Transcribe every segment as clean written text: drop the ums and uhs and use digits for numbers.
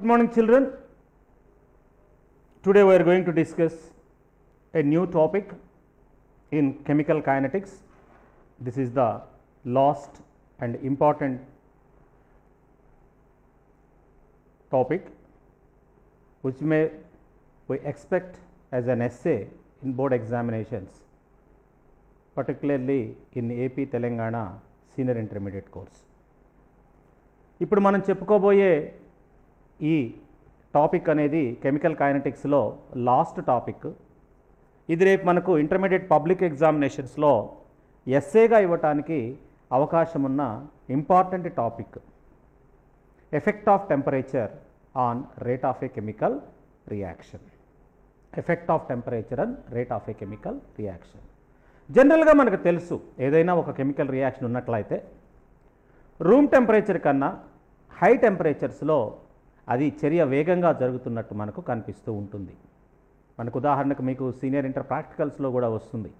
Good morning, children. Today we are going to discuss a new topic in chemical kinetics. This is the last and important topic which we expect as an essay in board examinations, particularly in AP Telangana senior intermediate course. ఇప్పుడు మనం చెప్పుకోబోయే ఈ topic అనేది chemical కైనెటిక్స్లో last topic. ఇది రేపు మనకు intermediate public ఎగ్జామినేషన్స్లో ఎస్సేగా ఇవ్వటానికి అవకాశం ఉన్న important topic. Effect of temperature on rate of a chemical reaction. Effect of temperature and rate of a chemical reaction. జనరల్గా మనకు తెలుసు, ఏదైనా ఒక కెమికల్ రియాక్షన్ ఉన్నట్లయితే రూమ్ టెంపరేచర్ కన్నా హై టెంపరేచర్స్లో అది చర్య వేగంగా జరుగుతున్నట్టు మనకు కనిపిస్తూ ఉంటుంది. మనకు ఉదాహరణకు మీకు సీనియర్ ఇంటర్ ప్రాక్టికల్స్లో కూడా వస్తుంది.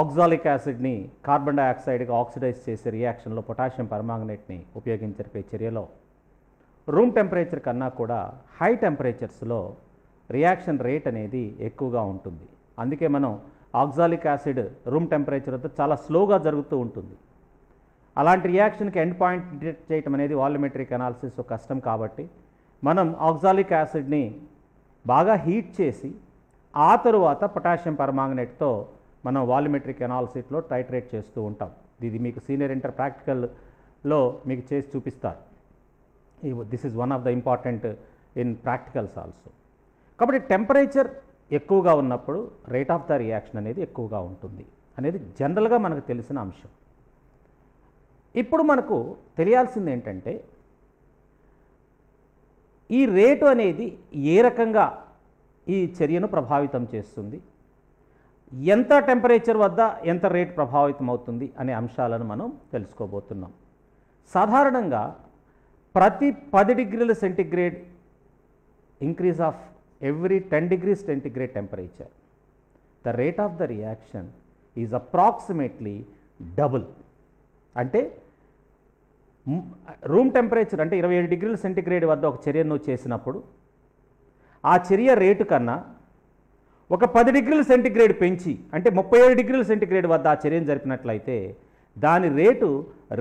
ఆక్సాలిక్ యాసిడ్ని కార్బన్ డైఆక్సైడ్గా ఆక్సిడైజ్ చేసే రియాక్షన్లో పొటాషియం పర్మాంగనేట్ని ఉపయోగించి జరిపే చర్యలో రూమ్ టెంపరేచర్ కన్నా కూడా హై టెంపరేచర్స్లో రియాక్షన్ రేట్ అనేది ఎక్కువగా ఉంటుంది. అందుకే మనం ఆక్సాలిక్ యాసిడ్ రూమ్ టెంపరేచర్ వద్ద చాలా స్లోగా జరుగుతూ ఉంటుంది. అలాంటి రియాక్షన్కి ఎండ్ పాయింట్ డిటెక్ట్ చేయడం అనేది వాల్యూమెట్రిక్ అనాలిసిస్ కష్టం కాబట్టి మనం ఆక్సాలిక్ యాసిడ్ని బాగా హీట్ చేసి ఆ తరువాత పొటాషియం పర్మాంగనేట్తో మనం వాల్యూమెట్రిక్ అనాలిసిస్లో టైట్రేట్ చేస్తూ ఉంటాం. ఇది మీకు సీనియర్ ఇంటర్ ప్రాక్టికల్లో మీకు చేసి చూపిస్తారు. This is one of the important in practicals also. కాబట్టి టెంపరేచర్ ఎక్కువగా ఉన్నప్పుడు రేట్ ఆఫ్ ద రియాక్షన్ అనేది ఎక్కువగా ఉంటుంది అనేది జనరల్గా మనకు తెలిసిన అంశం. ఇప్పుడు మనకు తెలియాల్సింది ఏంటంటే ఈ రేటు అనేది ఏ రకంగా ఈ చర్యను ప్రభావితం చేస్తుంది, ఎంత టెంపరేచర్ వద్ద ఎంత రేట్ ప్రభావితం అవుతుంది అనే అంశాలను మనం తెలుసుకోబోతున్నాం. సాధారణంగా ప్రతి 10 డిగ్రీల centigrade increase of every 10 degrees centigrade temperature, the rate of the reaction is approximately double. అంటే రూమ్ టెంపరేచర్ అంటే 27 degrees centigrade వద్ద ఒక చర్యను చేసినప్పుడు ఆ చర్య రేటు కన్నా ఒక 10 degrees centigrade పెంచి అంటే 37 degrees centigrade వద్ద ఆ చర్యను జరిపినట్లయితే దాని రేటు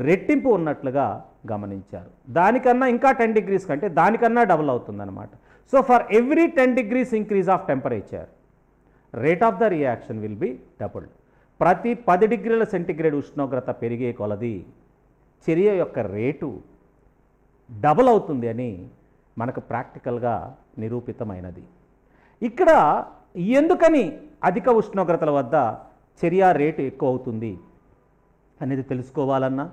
రెట్టింపు ఉన్నట్లుగా గమనించారు. దానికన్నా ఇంకా 10 degrees కంటే దానికన్నా డబుల్ అవుతుందన్నమాట. So for every 10 degrees increase of temperature, rate of the reaction will be doubled. ప్రతి 10 degrees centigrade ఉష్ణోగ్రత పెరిగే కొలది చర్య యొక్క రేటు డబుల్ అవుతుంది అని మనకు ప్రాక్టికల్గా నిరూపితమైనది. ఇక్కడ ఎందుకని అధిక ఉష్ణోగ్రతల వద్ద చర్య రేటు ఎక్కువ అవుతుంది అనేది తెలుసుకోవాలన్నా,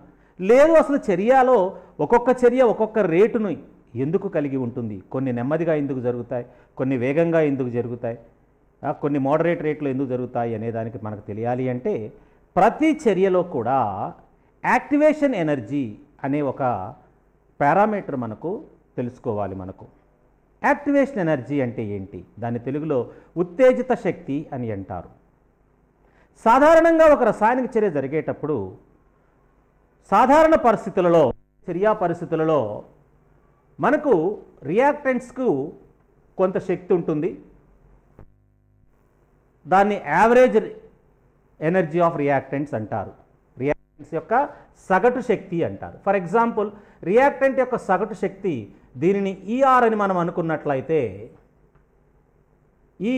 లేదు అసలు చర్యలో ఒక్కొక్క చర్య ఒక్కొక్క రేటును ఎందుకు కలిగి ఉంటుంది, కొన్ని నెమ్మదిగా ఎందుకు జరుగుతాయి, కొన్ని వేగంగా ఎందుకు జరుగుతాయి, కొన్ని మోడరేట్ రేట్లు ఎందుకు జరుగుతాయి అనేదానికి మనకు తెలియాలి అంటే ప్రతి చర్యలో కూడా యాక్టివేషన్ ఎనర్జీ అనే ఒక పారామీటర్ మనకు తెలుసుకోవాలి. మనకు యాక్టివేషన్ ఎనర్జీ అంటే ఏంటి, దాన్ని తెలుగులో ఉత్తేజిత శక్తి అని అంటారు. సాధారణంగా ఒక రసాయనిక చర్య జరిగేటప్పుడు సాధారణ పరిస్థితులలో చర్యా పరిస్థితులలో మనకు రియాక్టెంట్స్కు కొంత శక్తి ఉంటుంది. దాన్ని యావరేజ్ ఎనర్జీ ఆఫ్ రియాక్టెంట్స్ అంటారు. రియాక్టెంట్స్ యొక్క సగటు శక్తి అంటారు. ఫర్ ఎగ్జాంపుల్ రియాక్టెంట్ యొక్క సగటు శక్తి, దీనిని ఈఆర్ అని మనం అనుకున్నట్లయితే ఈ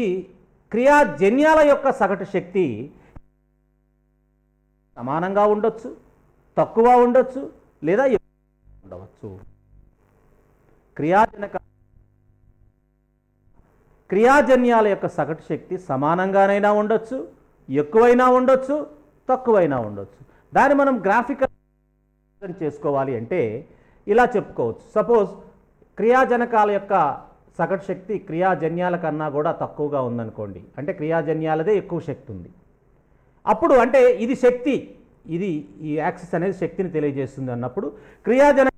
క్రియాజన్యాల యొక్క సగటు శక్తి సమానంగా ఉండొచ్చు, తక్కువ ఉండొచ్చు, లేదా ఉండవచ్చు. క్రియాజన్యాల యొక్క సగటు శక్తి సమానంగానైనా ఉండొచ్చు, ఎక్కువైనా ఉండొచ్చు, తక్కువైనా ఉండొచ్చు. దాన్ని మనం గ్రాఫికల్ చేసుకోవాలి అంటే ఇలా చెప్పుకోవచ్చు. సపోజ్ క్రియాజనకాల యొక్క సగటు శక్తి క్రియాజన్యాల కన్నా కూడా తక్కువగా ఉందనుకోండి, అంటే క్రియాజన్యాలదే ఎక్కువ శక్తి ఉంది. అప్పుడు అంటే ఇది శక్తి, ఇది ఈ యాక్సిస్ అనేది శక్తిని తెలియజేస్తుంది అన్నప్పుడు క్రియాజన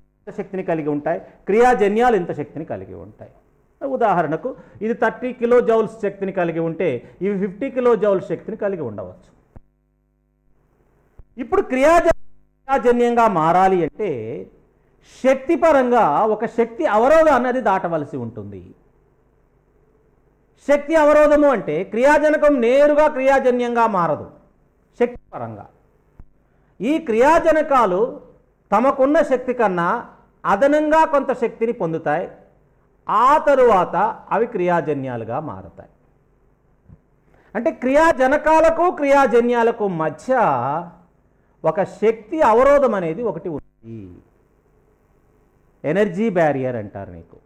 శక్తిని కలిగి ఉంటాయి, క్రియాజన్యాలు ఇంత శక్తిని కలిగి ఉంటాయి. ఉదాహరణకు ఇది 30 kilojoules శక్తిని కలిగి ఉంటే ఇవి 50 kilojoules శక్తిని కలిగి ఉండవచ్చు. ఇప్పుడు క్రియాజన్యంగా మారాలి అంటే శక్తి పరంగా ఒక శక్తి అవరోధాన్ని అది దాటవలసి ఉంటుంది. శక్తి అవరోధము అంటే క్రియాజనకం నేరుగా క్రియాజన్యంగా మారదు. శక్తి పరంగా ఈ క్రియాజనకాలు తమకున్న శక్తి కన్నా అదనంగా కొంత శక్తిని పొందుతాయి. ఆ తరువాత అవి క్రియాజన్యాలుగా మారతాయి. అంటే క్రియాజనకాలకు క్రియాజన్యాలకు మధ్య ఒక శక్తి అవరోధం అనేది ఒకటి ఉంది. ఎనర్జీ బ్యారియర్ అంటారు. నీకు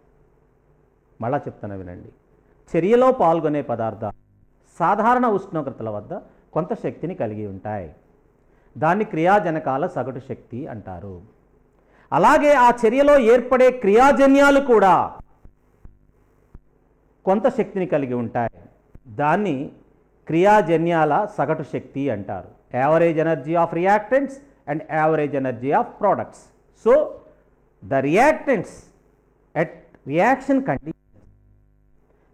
మళ్ళా చెప్తాను వినండి. చర్యలో పాల్గొనే పదార్థాలు సాధారణ ఉష్ణోగ్రతల వద్ద కొంత శక్తిని కలిగి ఉంటాయి. దాన్ని క్రియాజనకాల సగటు శక్తి అంటారు. అలాగే ఆ చర్యలో ఏర్పడే క్రియాజన్యాలు కూడా కొంత శక్తిని కలిగి ఉంటాయి. దాన్ని క్రియాజన్యాల సగటు శక్తి అంటారు. Average energy of reactants and average energy of products. So the reactants at reaction conditions,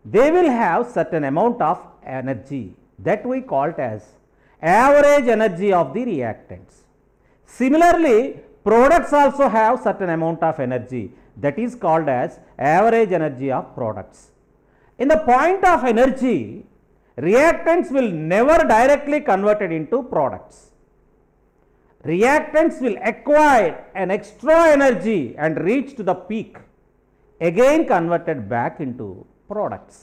they will have certain amount of energy that we call it as average energy of the reactants. Similarly, products also have certain amount of energy that is called as average energy of products. In the point of energy, reactants will never directly converted into products. Reactants will acquire an extra energy and reach to the peak, again converted back into products.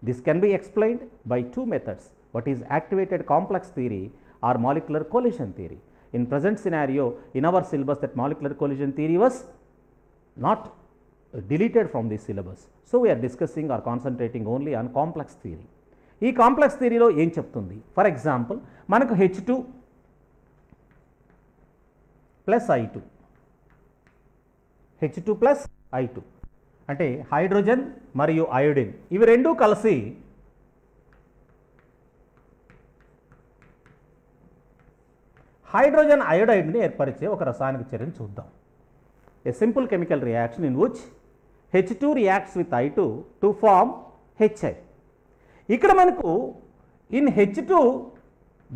This can be explained by two methods. What is activated complex theory or molecular collision theory. In present scenario, in our syllabus, that molecular collision theory was not deleted from the syllabus. So we are discussing or concentrating only on complex theory. ఈ complex థియరీలో ఏం చెప్తుంది? For example మనకు H2 plus I2, H2 plus I2 అంటే hydrogen మరియు iodine, ఇవి రెండూ కలిసి hydrogen అయోడైడ్ని ఏర్పరిచే ఒక రసాయనిక చర్యను చూద్దాం. A simple chemical reaction in which H2 reacts with I2 to form HI. ఇక్కడ మనకు in H2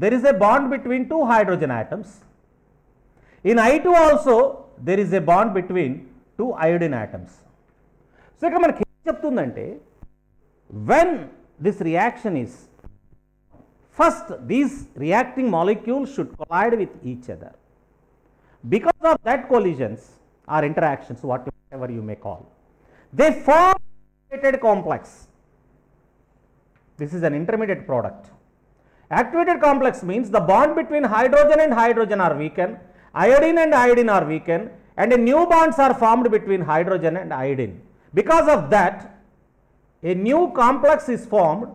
there is a bond between two hydrogen atoms. In I2 also there is a bond between two iodine atoms. So ఇక్కడ మనకి ఏం చెప్తుందంటే when this reaction is first, these reacting molecules should collide with each other. Because of that collisions or interactions, whatever you may call, they form activated complex. This is an intermediate product. Activated complex means the bond between hydrogen and hydrogen are weakened, iodine and iodine are weakened, and a new bonds are formed between hydrogen and iodine. Because of that, a new complex is formed.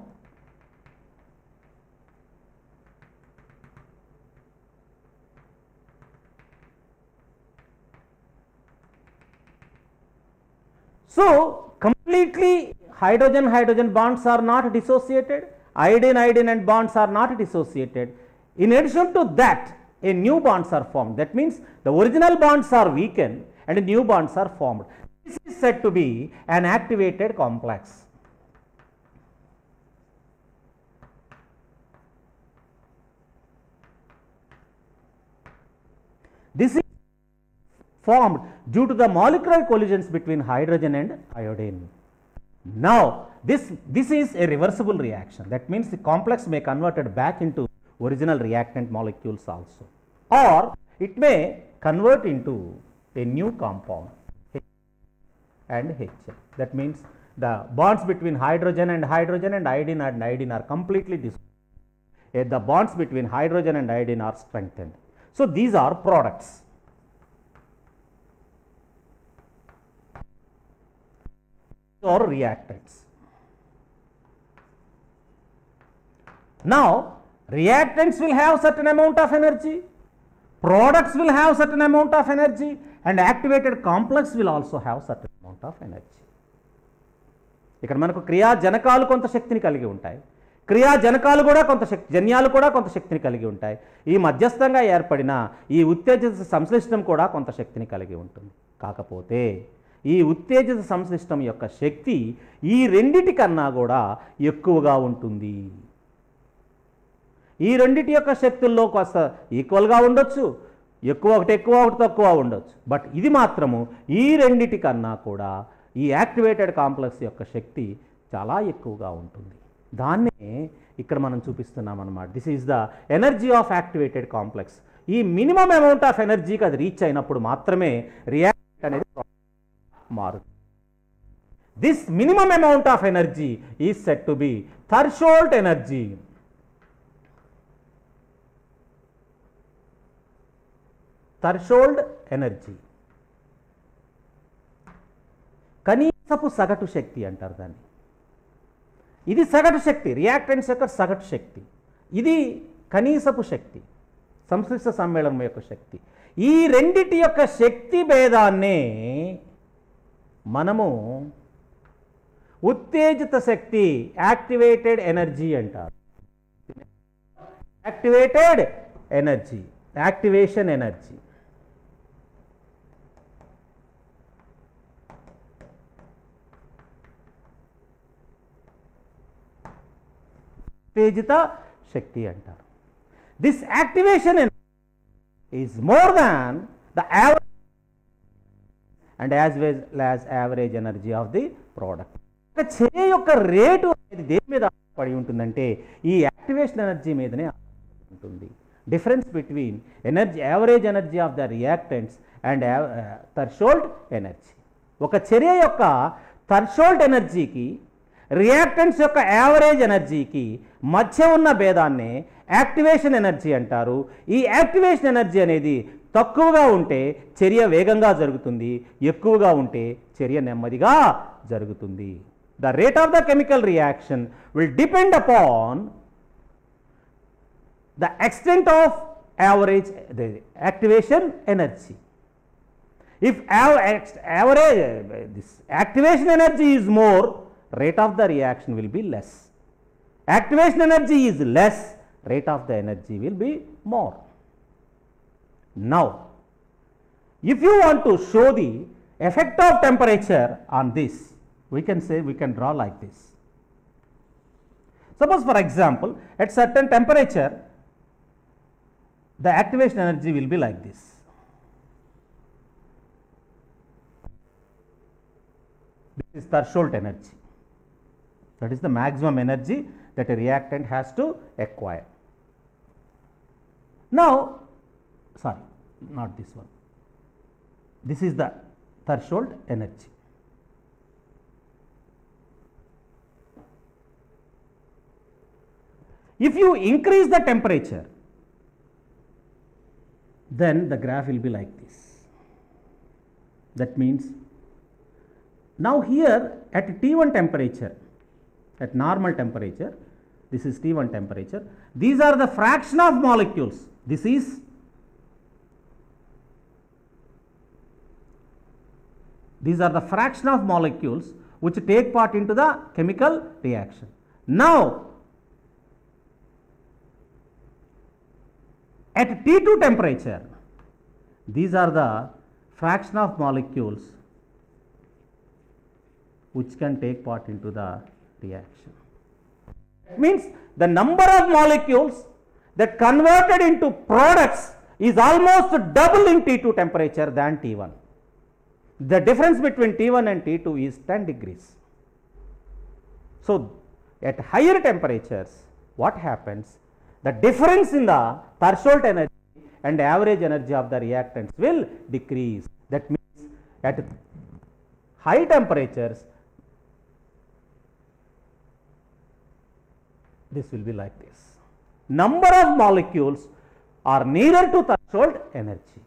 So completely hydrogen bonds are not dissociated, iodine and bonds are not dissociated. In addition to that, a new bonds are formed. That means the original bonds are weakened and new bonds are formed. This is said to be an activated complex. This is formed due to the molecular collisions between hydrogen and iodine. Now, this is a reversible reaction. That means the complex may converted back into original reactant molecules also, or it may convert into a new compound and HL. That means the bonds between hydrogen and iodine are completely dissolved. The bonds between hydrogen and iodine are strengthened. So these are products. Or reactants. Now, reactants will have certain amount of energy, products will have certain amount of energy, and activated complex will also have certain amount of energy. ఇక్కడ మనకు క్రియాజనకాలు కొంత శక్తిని కలిగి ఉంటాయి, క్రియాజనకాలు కూడా కొంత శక్తి, జన్యాలు కూడా కొంత శక్తిని కలిగి ఉంటాయి. ఈ మధ్యస్థంగా ఏర్పడిన ఈ ఉత్తేజిత సంశ్లిష్టం కూడా కొంత శక్తిని కలిగి ఉంటుంది. కాకపోతే ఈ ఉత్తేజిత సంశ్లిష్టం యొక్క శక్తి ఈ రెండిటి కన్నా కూడా ఎక్కువగా ఉంటుంది. ఈ రెండిటి యొక్క శక్తుల్లో కాస్త ఈక్వల్గా ఉండొచ్చు, ఎక్కువ ఒకటి తక్కువ ఉండొచ్చు. బట్ ఇది మాత్రము ఈ రెండిటి కన్నా కూడా ఈ యాక్టివేటెడ్ కాంప్లెక్స్ యొక్క శక్తి చాలా ఎక్కువగా ఉంటుంది. దాన్నే ఇక్కడ మనం చూపిస్తున్నాం అన్నమాట. This is the energy of activated complex. ఈ మినిమం అమౌంట్ ఆఫ్ ఎనర్జీకి అది రీచ్ అయినప్పుడు మాత్రమే రియాక్ట్ అనేది మారుతుంది. This minimum amount of energy is set to be threshold energy. Threshold energy కనీసపు సగటు శక్తి అంటారు దాన్ని. ఇది సగటు శక్తి, రియాక్టెంట్స్ యొక్క సగటు శక్తి. ఇది కనీసపు శక్తి, సంశ్లిష్ట సమ్మేళనం యొక్క శక్తి. ఈ రెండిటి యొక్క శక్తి భేదాన్నే మనము ఉత్తేజిత శక్తి, యాక్టివేటెడ్ ఎనర్జీ అంటారు. Activated energy, activation energy. ఉత్తేజిత శక్తి అంటారు. This activation is more than the average and as well as average energy of the product. ఒక చర్య యొక్క రేటు అనేది దేని మీద ఆధారపడి ఉంటుందంటే ఈ యాక్టివేషన్ ఎనర్జీ మీదనే ఉంటుంది. Difference between energy, average energy of the reactants and threshold energy. ఒక చర్య యొక్క థర్షోల్డ్ ఎనర్జీకి రియాక్టెంట్స్ యొక్క యావరేజ్ ఎనర్జీకి మధ్య ఉన్న భేదాన్నే యాక్టివేషన్ ఎనర్జీ అంటారు. ఈ యాక్టివేషన్ ఎనర్జీ అనేది తక్కువగా ఉంటే చర్య వేగంగా జరుగుతుంది, ఎక్కువగా ఉంటే చర్య నెమ్మదిగా జరుగుతుంది. The rate of the chemical reaction will depend upon the extent of average activation energy. If average this activation energy is more, rate of the reaction will be less. Activation energy is less, rate of the energy will be more. Now, if you want to show the effect of temperature on this, we can draw like this. Suppose for example, at certain temperature, the activation energy will be like this. This is threshold energy. That is the maximum energy that a reactant has to acquire. Now, sorry, not this one. This is the threshold energy. If you increase the temperature, then the graph will be like this. That means now here at T1 temperature, at normal temperature, this is T1 temperature, these are the fraction of molecules. These are the fraction of molecules which take part into the chemical reaction. Now, at T2 temperature, these are the fraction of molecules which can take part into the reaction. It means the number of molecules that converted into products is almost double in T2 temperature than T1. The difference between T1 and T2 is 10 degrees. So, at higher temperatures, what happens? The difference in the threshold energy and average energy of the reactants will decrease. That means at high temperatures, this will be like this. Number of molecules are nearer to threshold energy.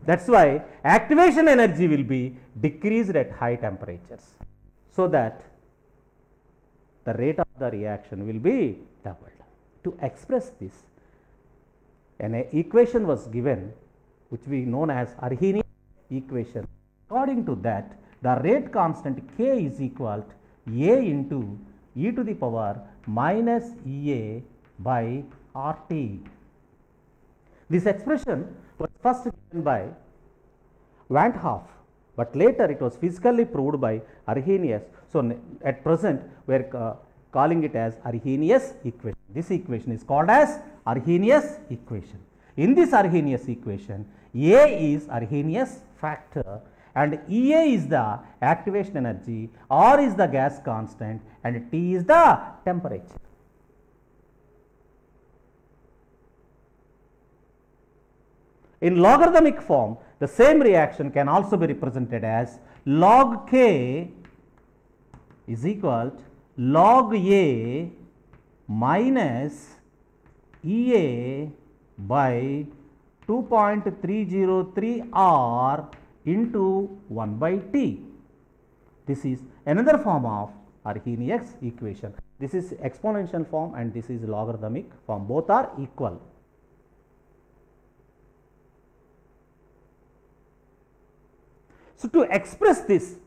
That's why activation energy will be decreased at high temperatures, so that the rate of the reaction will be doubled. To express this, an equation was given which we known as Arrhenius equation. According to that, the rate constant K is equal to A into e to the power minus EA by RT. This expression was first given by Van 't Hoff, but later it was physically proved by Arrhenius. So, at present we are calling it as Arrhenius equation. This equation is called as Arrhenius equation. In this Arrhenius equation, A is Arrhenius factor and EA is the activation energy, R is the gas constant and T is the temperature. In logarithmic form, the same reaction can also be represented as log K is equal to log A minus EA by 2.303 R into 1 by T. This is another form of Arrhenius equation. This is exponential form and this is logarithmic form. Both are equal. So, to express this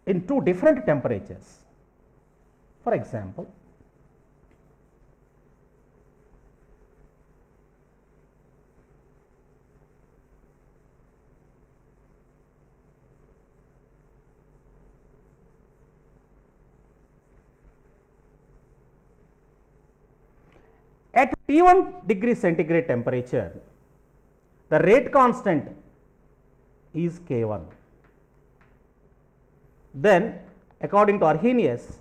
in two different temperatures, for example, at T1 degree centigrade temperature, the rate constant is K1. Then according to Arrhenius,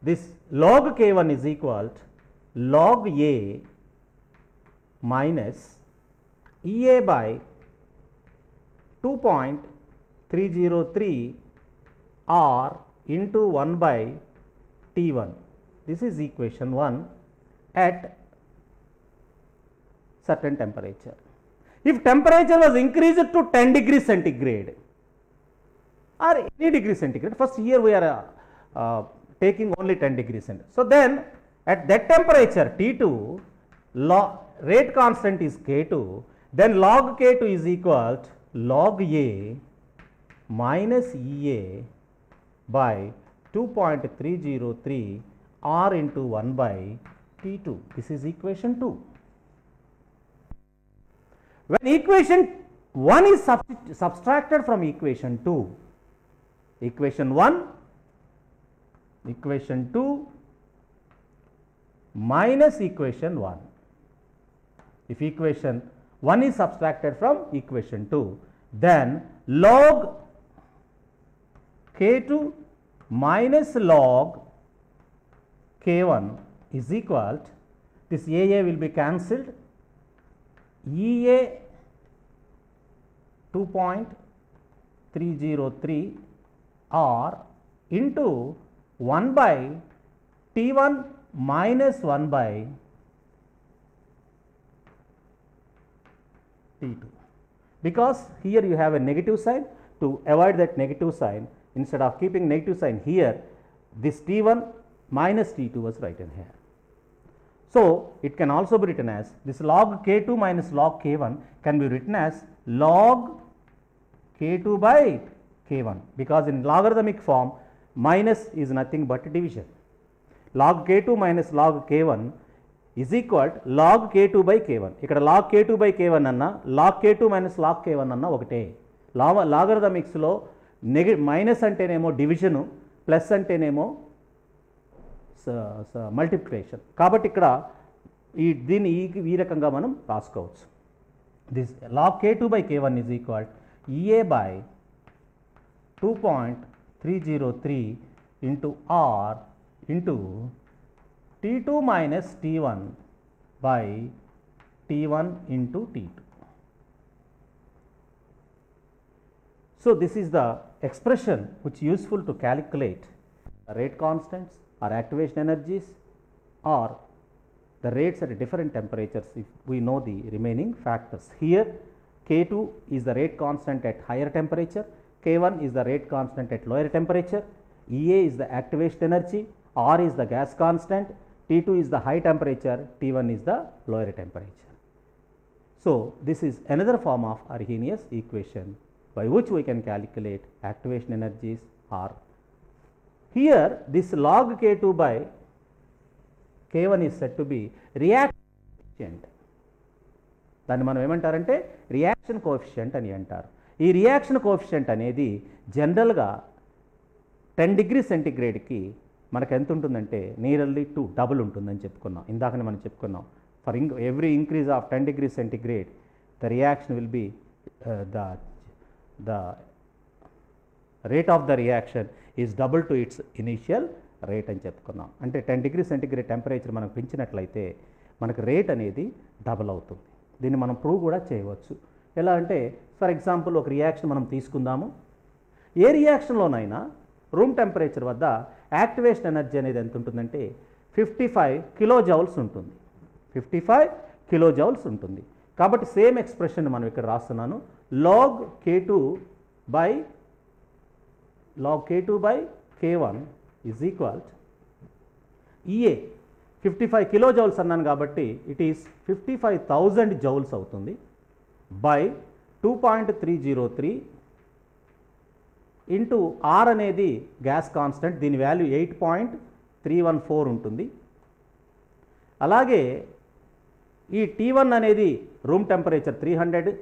this log K1 is equal to log A minus EA by 2.303 R into 1 by T1. This is equation 1 at certain temperature. If temperature was increased to 10 degrees centigrade or any degree centigrade, first here we are taking only 10 degrees centigrade. So, then at that temperature T2, rate constant is K2, then log K2 is equal to log A minus EA by 2.303 R into 1 by T2. This is equation 2. When equation 1 is subtracted from equation 2, equation 1, equation 2 minus equation 1. If equation 1 is subtracted from equation 2, then log K2 minus log K1 is equal to, this AA will be cancelled, EA 2.303 R into 1 by T1 minus 1 by T2. Because here you have a negative sign, to avoid that negative sign, instead of keeping negative sign here, this T1 minus T2 was written here. So, it can also be written as, this log K2 minus log K1 can be written as log K2 by K1, because in logarithmic form minus is nothing but division. Log K2 minus log K1 is equal to log K2 by K1. ఇక్కడ log K2 by K1 అన్నా log K2 minus log K1 అన్నా ఒకటే. లాగరిథమిక్స్ లో minus అంటేనేమో division, plus అంటేనేమో multiplication. కాబట్టి ఇక్కడ దీన్ని ఈ రకంగా మనం రాసుకోవచ్చు. This log K2 by K1 is equal to EA by 2.303 into R into T2 minus T1 by T1 into T2. So, this is the expression which is useful to calculate rate constants or activation energies or the rates at different temperatures if we know the remaining factors. Here K2 is the rate constant at higher temperature, K1 is the rate constant at lower temperature, EA is the activation energy, R is the gas constant, T2 is the high temperature, T1 is the lower temperature. So, this is another form of Arrhenius equation by which we can calculate activation energies or here this log K2 by K1 is said to be reaction coefficient. దాన్ని మనం ఏమంటారంటే reaction coefficient అని అంటారు. ఈ reaction coefficient అనేది జనరల్గా 10 degree సెంటిగ్రేడ్కి మనకు ఎంత ఉంటుందంటే నియర్లీ 2 డబుల్ ఉంటుందని చెప్పుకున్నాం. ఇందాకనే మనం చెప్పుకున్నాం for every increase of 10 degrees centigrade, the reaction will be the rate of the reaction is double to its initial rate అని చెప్పుకున్నాం. అంటే 10 డిగ్రీ సెంటిగ్రేడ్ టెంపరేచర్ మనం పెంచినట్లయితే మనకు రేట్ అనేది డబల్ అవుతుంది. దీన్ని మనం ప్రూవ్ కూడా చేయవచ్చు. ఎలా అంటే ఫర్ ఎగ్జాంపుల్ ఒక రియాక్షన్ మనం తీసుకుందాము. ఏ రియాక్షన్లోనైనా రూమ్ టెంపరేచర్ వద్ద యాక్టివేషన్ ఎనర్జీ అనేది ఎంత ఉంటుందంటే 55 కిలోజౌల్స్ ఉంటుంది. 55 కిలోజౌల్స్ ఉంటుంది. కాబట్టి సేమ్ ఎక్స్ప్రెషన్ మనం ఇక్కడ రాస్తున్నాను. log K2 by K1 is equal to EA 55 kilojoules అన్నాను కాబట్టి ఇట్ ఈస్ 55,000 జౌల్స్ అవుతుంది బై 2.303 ఇంటూ ఆర్ అనేది గ్యాస్ కాన్స్టెంట్, దీని వాల్యూ 8.314 ఉంటుంది. అలాగే ఈ T1 అనేది రూమ్ టెంపరేచర్ 300,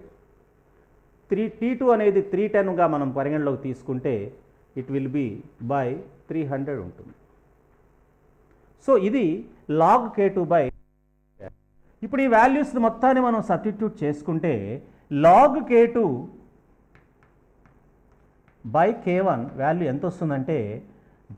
T2 అనేది 310గా మనం పరిగణలోకి తీసుకుంటే ఇట్ విల్ బి బై 300 ఉంటుంది. సో ఇది log K2 బై. ఇప్పుడు ఈ వాల్యూస్ మొత్తాన్ని మనం సబ్స్టిట్యూట్ చేసుకుంటే log K2 by K1 value ఎంత వస్తుందంటే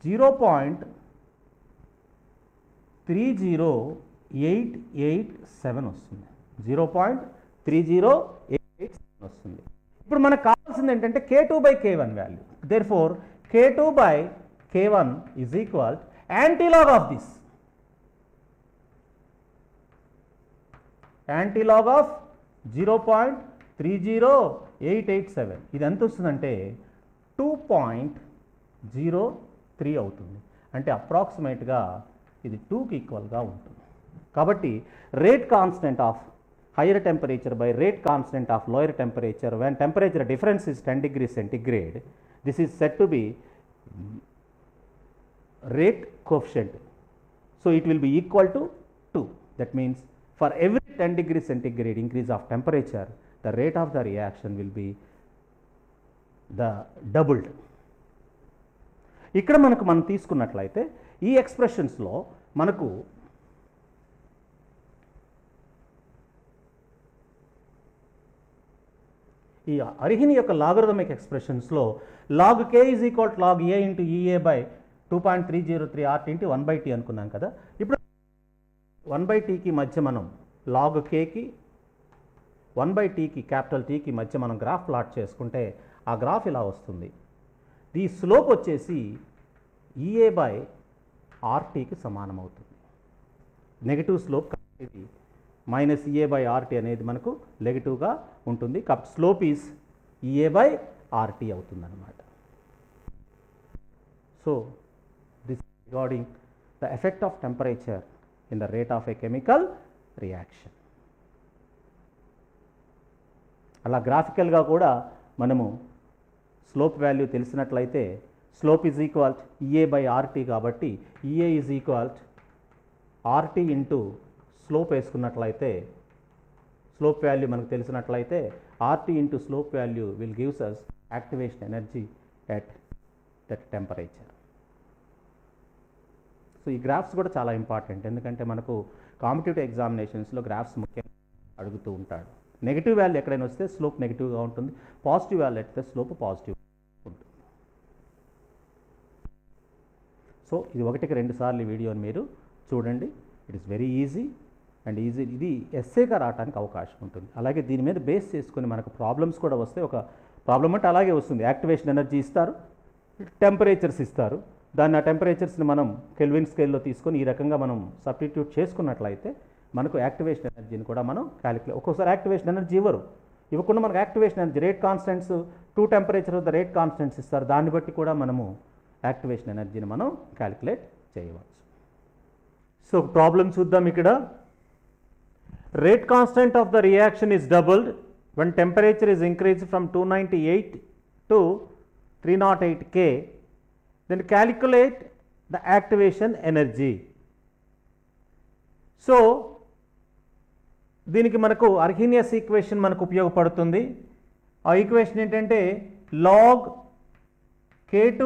0.30887 వస్తుంది. 0.30887 వస్తుంది. ఇప్పుడు మనకు కావాల్సింది ఏంటంటే K2 by K1 value. Therefore K2 by K1 is equal antilog of this, antilog of 0.30887. ఇది ఎంత వస్తుందంటే 2.03 అవుతుంది. అంటే అప్రాక్సిమేట్గా ఇది 2కి ఈక్వల్గా ఉంటుంది. కాబట్టి rate constant of higher temperature by rate constant of lower temperature when temperature difference is 10 degrees centigrade, this is said to be rate coefficient. So it will be equal to 2. That means for every 10 degrees centigrade increase of temperature, the rate of the reaction will be the doubled. ఇక్కడ మనం తీసుకున్నట్లయితే ఈ ఎక్స్ప్రెషన్స్లో మనకు ఈ అర్హీని యొక్క logarithmic ఎక్స్ప్రెషన్స్లో log K is equal to log A into EA by 2.303 RT into 1/T అనుకున్నాం కదా. ఇప్పుడు 1/Tకి మధ్య మనం log Kకి 1/Tకి క్యాపిటల్ Tకి మధ్య మనం గ్రాఫ్ ప్లాట్ చేసుకుంటే ఆ గ్రాఫ్ ఇలా వస్తుంది. ఈ స్లోప్ వచ్చేసి EA by RTకి సమానం అవుతుంది. నెగటివ్ స్లోప్ ఇది మైనస్ EA by RT అనేది మనకు నెగటివ్గా ఉంటుంది. కాబట్టి slope is EA by RT అవుతుంది అన్నమాట. So this regarding the effect of temperature in the rate of a chemical reaction. అలా గ్రాఫికల్గా కూడా మనము స్లోప్ వాల్యూ తెలిసినట్లయితే slope is equal EA by RT కాబట్టి EA is equal RT into slope వేసుకున్నట్లయితే slope value మనకు తెలిసినట్లయితే RT into slope value will gives us activation energy at that temperature. So ఈ గ్రాఫ్స్ కూడా చాలా ఇంపార్టెంట్, ఎందుకంటే మనకు కాంపిటేటివ్ ఎగ్జామినేషన్స్లో గ్రాఫ్స్ ముఖ్యంగా అడుగుతూ ఉంటాడు. నెగిటివ్ వాల్యూ ఎక్కడైనా వస్తే స్లోప్ నెగిటివ్గా ఉంటుంది, పాజిటివ్ వాల్యూ అయితే స్లోప్ పాజిటివ్ ఉంటుంది. సో ఇది 1కి 2 సార్లు ఈ వీడియోని మీరు చూడండి. It is very easy and ఇది ఎస్సేగా రావడానికి అవకాశం ఉంటుంది. అలాగే దీని మీద బేస్ చేసుకొని మనకు ప్రాబ్లమ్స్ కూడా వస్తే, ఒక ప్రాబ్లం అంటే అలాగే వస్తుంది. యాక్టివేషన్ ఎనర్జీ ఇస్తారు, టెంపరేచర్స్ ఇస్తారు, దాన్ని ఆ టెంపరేచర్స్ని మనం కెల్విన్ స్కేల్లో తీసుకొని ఈ రకంగా మనం సబ్స్టిట్యూట్ చేసుకున్నట్లయితే మనకు యాక్టివేషన్ ఎనర్జీని కూడా మనం క్యాలిక్యులేట్. ఒక్కోసారి యాక్టివేషన్ ఎనర్జీ ఇవ్వకుండా మనకు activation energy rate constants 2 temperature వద్ద రేట్ కాన్స్టెంట్స్ ఇస్తారు, దాన్ని బట్టి కూడా మనము యాక్టివేషన్ ఎనర్జీని మనం క్యాలిక్యులేట్ చేయవచ్చు. సో ప్రాబ్లం చూద్దాం. ఇక్కడ rate constant of the reaction is doubled when temperature is increased from 298 to 308 K. Then calculate the activation energy. So దీనికి మనకు అర్హీనియస్ ఈక్వేషన్ మనకు ఉపయోగపడుతుంది. ఆ ఈక్వేషన్ ఏంటంటే log K2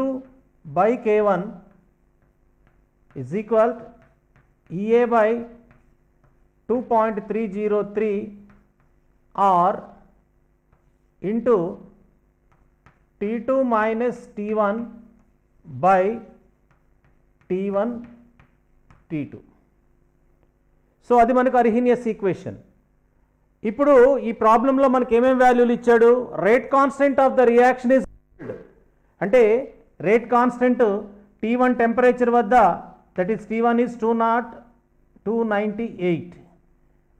by K1 is equal to EA by 2.303 R into T2 minus T1 by T1 T2. So అది మనకు Arrhenius equation. ఇప్పుడు ఈ ప్రాబ్లంలో మనకి ఏమేమి వాల్యూలు ఇచ్చాడు? Rate constant of the reaction is, అంటే రేట్ కాన్స్టెంట్ T1 టెంపరేచర్ వద్ద, దట్ ఈస్ T1 ఈజ్ 298.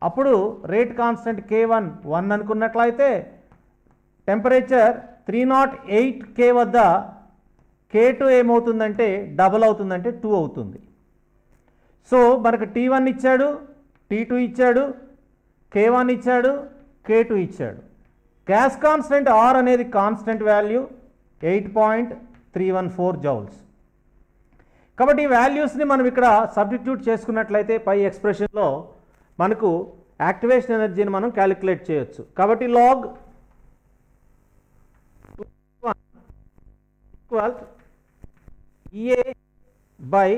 అప్పుడు రేట్ కాన్స్టెంట్ K1 1 అనుకున్నట్లయితే టెంపరేచర్ 308K వద్ద K2 ఏమవుతుందంటే డబల్ అవుతుందంటే 2 అవుతుంది. సో మనకు T1 ఇచ్చాడు, T2 ఇచ్చాడు, K1 ఇచ్చాడు, K2 ఇచ్చాడు. గ్యాస్ కాన్స్టెంట్ R అనేది కాన్స్టెంట్ వాల్యూ 8.314 జౌల్స్. కాబట్టి ఈ వాల్యూస్ని మనం ఇక్కడ సబ్స్టిట్యూట్ చేసుకున్నట్లయితే పై ఎక్స్ప్రెషన్లో మనకు యాక్టివేషన్ ఎనర్జీని మనం క్యాలిక్యులేట్ చేయొచ్చు. కాబట్టి log equal EA by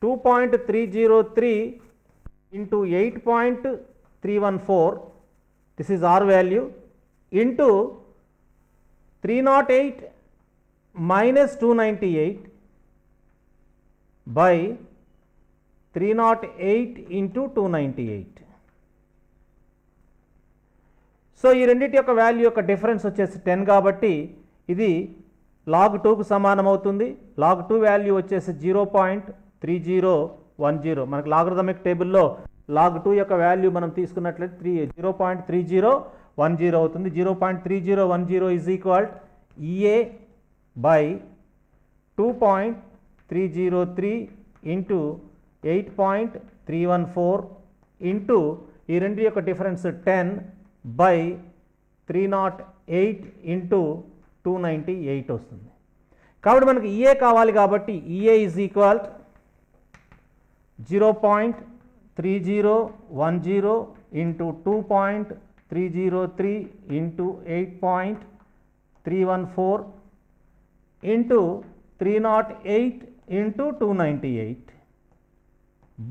2.303 into 8.314, this is R value, into 308 minus 298 by 308 into 298. So ఈ రెండింటి యొక్క వాల్యూ యొక్క డిఫరెన్స్ వచ్చేసి 10 కాబట్టి ఇది లాగ్ 2కు సమానం అవుతుంది. లాగ్ 2 వాల్యూ వచ్చేసి 0.3010. మనకు లాగరిథమిక్ టేబుల్లో లాగ్ 2 యొక్క వాల్యూ మనం తీసుకున్నట్లయితే 0.3010 అవుతుంది. 0.3010 is equal EA by 2.303 into 8.314 into ఈ రెండు యొక్క డిఫరెన్స్ 10 బై 308 ఇంటూ 298 వస్తుంది. కాబట్టి మనకు EA కావాలి కాబట్టి EA is equal 0.3010 into 2.303 into 8.314 into 308 into 298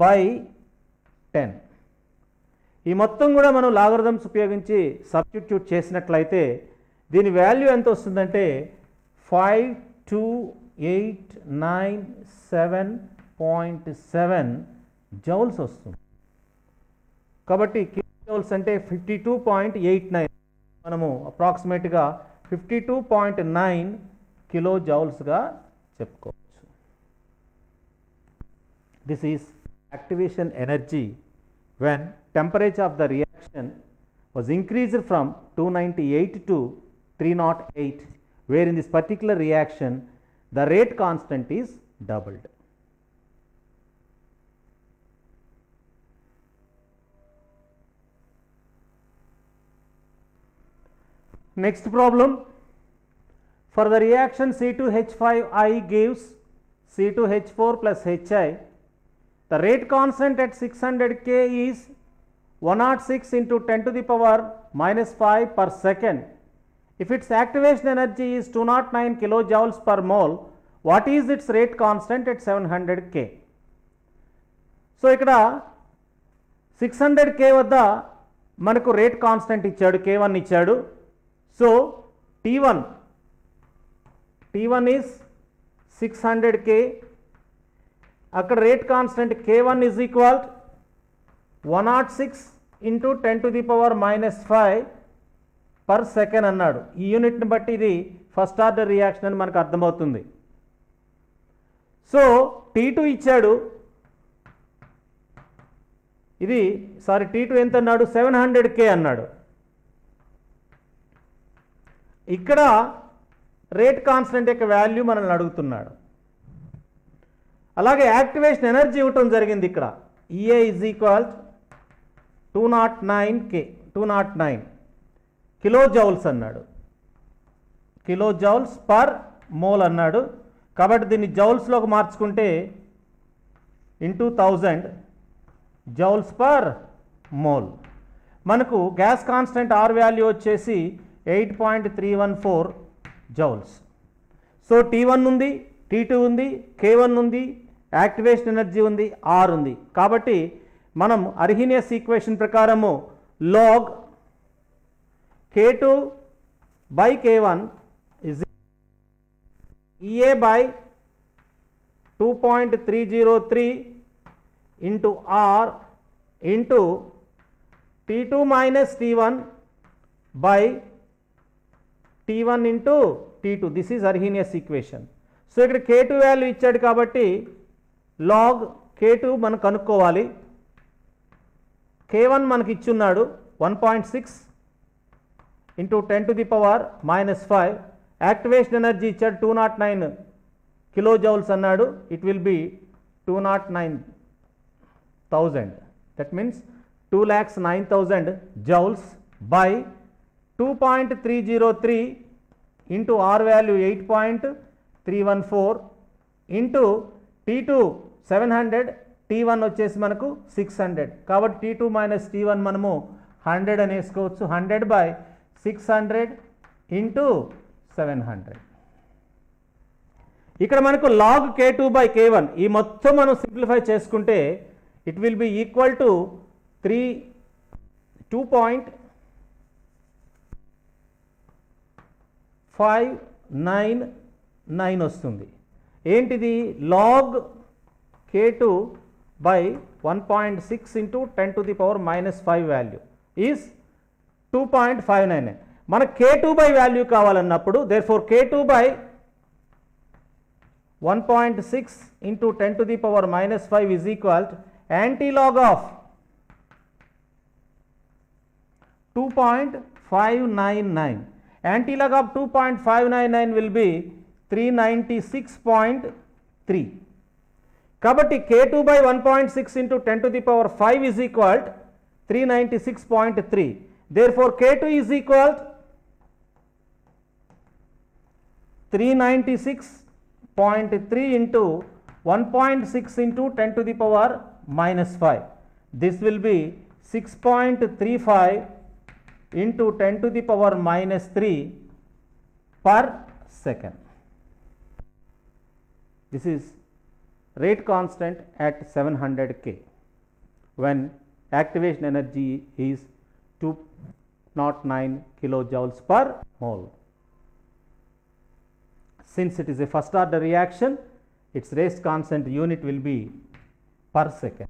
by 10. ఈ మొత్తం కూడా మనం లాగరిథమ్స్ ఉపయోగించి సబ్స్టిట్యూట్ చేసినట్లయితే దీని వాల్యూ ఎంత వస్తుందంటే 5289.7 జౌల్స్ వస్తుంది. కాబట్టి కిలో జౌల్స్ అంటే 52.89, మనము అప్రాక్సిమేట్గా 52.9 కిలో జౌల్స్గా చెప్పుకోవచ్చు. This is activation energy when temperature of the reaction was increased from 298 to 308, where in this particular reaction the rate constant is doubled. Next problem, for the reaction C2H5I gives C2H4 plus HI, the rate constant at 600 K is 106 into 10 to the power minus 5 per second. If its activation energy is 209 kilojoules per mole, what is its rate constant at 700 K? So ఇక్కడ 600 K వద్ద మనకు rate constant ఇచ్చాడు, K1 ఇచ్చాడు. So T1 is 600 K. అక్కడ rate constant K1 is equal 106 into 10 to the power minus 5 per second అన్నాడు. ఈ యూనిట్ని బట్టి ఇది ఫస్ట్ ఆర్డర్ రియాక్షన్ అని మనకు అర్థమవుతుంది. సో T2 ఇచ్చాడు, T2 ఎంత అన్నాడు? 700 K అన్నాడు. ఇక్కడ రేట్ కాన్స్టెంట్ యొక్క వాల్యూ మనల్ని అడుగుతున్నాడు. అలాగే యాక్టివేషన్ ఎనర్జీ ఇవ్వటం జరిగింది. ఇక్కడ EA is equal 209 kilo joules అన్నాడు, కిలో జౌల్స్ పర్ మోల్ అన్నాడు. కాబట్టి దీన్ని జౌల్స్లోకి మార్చుకుంటే ఇంటూ 1000 జౌల్స్ పర్ మోల్. మనకు గ్యాస్ కాన్స్టెంట్ R వాల్యూ వచ్చేసి 8.314 జౌల్స్. సో T1 ఉంది, T2 ఉంది, K1 ఉంది, యాక్టివేషన్ ఎనర్జీ ఉంది, R ఉంది. కాబట్టి మనం అర్హీనియస్ ఈక్వేషన్ ప్రకారము log K2 by K1 is EA by 2.303 into R into T2 minus T1 by T1 into T2. This is Arrhenius equation. So ఇక్కడ K2 value ఇచ్చాడు కాబట్టి log K2 మనం కనుక్కోవాలి. K1 మనకి ఇచ్చున్నాడు 1.6 into 10 to the power minus 5. Activation energy ఇచ్చాడు 209 kilo joules అన్నాడు. It will be 209,000. That means 2,09,000 joules by 2.303 into R value 8.314 into T2 700, T1 వచ్చేసి మనకు 600. కాబట్టి T2 మైనస్ T1 మనము 100 అని వేసుకోవచ్చు. 100 బై 600 ఇంటూ 700. ఇక్కడ మనకు log K2 బై K1 ఈ మొత్తం మనం సింప్లిఫై చేసుకుంటే it will B equal to 2.599 వస్తుంది. ఏంటిది? log K2 by 1.6 into 10 to the power minus 5 value is 2.599. మన K2 బై వాల్యూ కావాలన్నప్పుడు therefore K2 by 1.6 into 10 to the power minus 5 is equal to antilog of 2.599. Antilog of 2.599 will be 396.3. కాబట్టి K2 by 1.6 into 10 to the power 5 is equal to 396.3. Therefore K2 is equal to 396.3 into 1.6 into 10 to the power minus 5. This will be 6.35 into 10 to the power minus 3 per second. This is rate constant at 700 K when activation energy is 209 kilojoules per mole. Since it is a first order reaction, its rate constant unit will be per second.